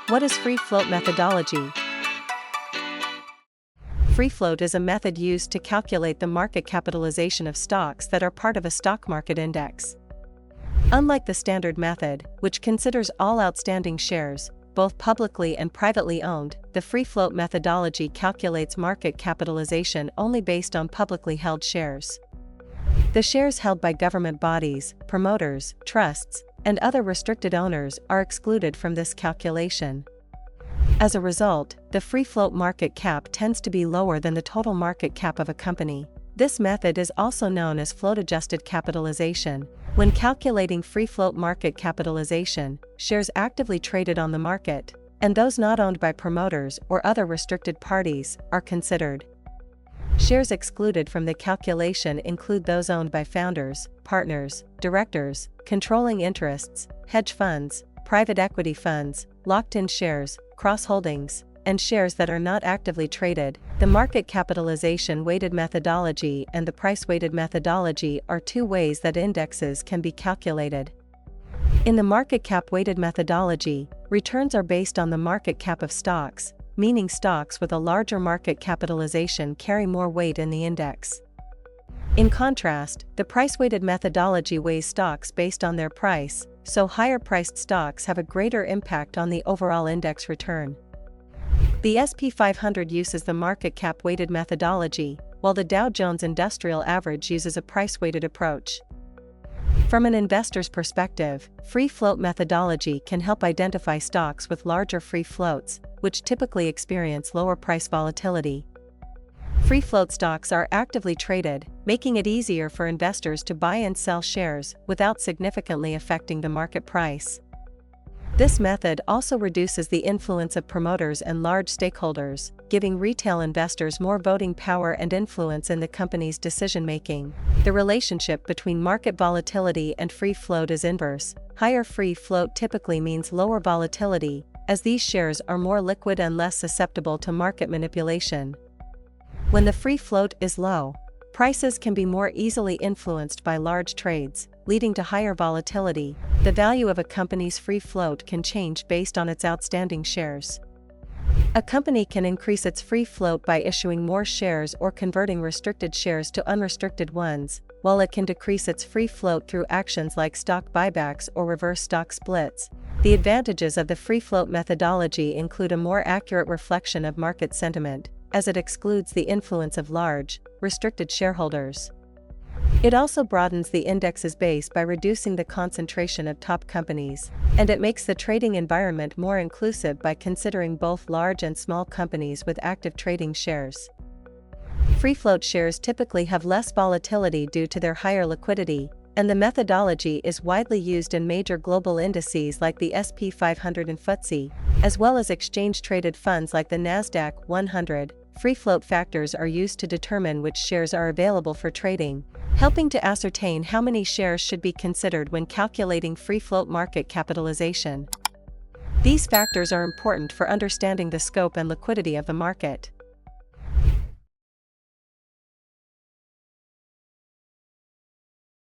What is free float methodology? Free float is a method used to calculate the market capitalization of stocks that are part of a stock market index. Unlike the standard method, which considers all outstanding shares, both publicly and privately owned, the free float methodology calculates market capitalization only based on publicly held shares. The shares held by government bodies, promoters, trusts, and other restricted owners are excluded from this calculation. As a result, the free float market cap tends to be lower than the total market cap of a company. This method is also known as float-adjusted capitalization. When calculating free float market capitalization, shares actively traded on the market, and those not owned by promoters or other restricted parties, are considered. Shares excluded from the calculation include those owned by founders, partners, directors, controlling interests, hedge funds, private equity funds, locked-in shares, cross-holdings, and shares that are not actively traded. The market capitalization weighted methodology and the price-weighted methodology are two ways that indexes can be calculated. In the market cap weighted methodology, returns are based on the market cap of stocks, meaning stocks with a larger market capitalization carry more weight in the index. In contrast, the price-weighted methodology weighs stocks based on their price, so higher-priced stocks have a greater impact on the overall index return. The S&P 500 uses the market cap weighted methodology, while the Dow Jones Industrial Average uses a price-weighted approach. From an investor's perspective, free float methodology can help identify stocks with larger free floats, which typically experience lower price volatility. Free float stocks are actively traded, making it easier for investors to buy and sell shares without significantly affecting the market price. This method also reduces the influence of promoters and large stakeholders, giving retail investors more voting power and influence in the company's decision-making. The relationship between market volatility and free float is inverse. Higher free float typically means lower volatility, as these shares are more liquid and less susceptible to market manipulation. When the free float is low, prices can be more easily influenced by large trades, leading to higher volatility. The value of a company's free float can change based on its outstanding shares. A company can increase its free float by issuing more shares or converting restricted shares to unrestricted ones, while it can decrease its free float through actions like stock buybacks or reverse stock splits. The advantages of the free float methodology include a more accurate reflection of market sentiment, as it excludes the influence of large, restricted shareholders. It also broadens the index's base by reducing the concentration of top companies, and it makes the trading environment more inclusive by considering both large and small companies with active trading shares. Free float shares typically have less volatility due to their higher liquidity, and the methodology is widely used in major global indices like the S&P 500 and FTSE, as well as exchange-traded funds like the NASDAQ 100. Free float factors are used to determine which shares are available for trading, helping to ascertain how many shares should be considered when calculating free float market capitalization. These factors are important for understanding the scope and liquidity of the market.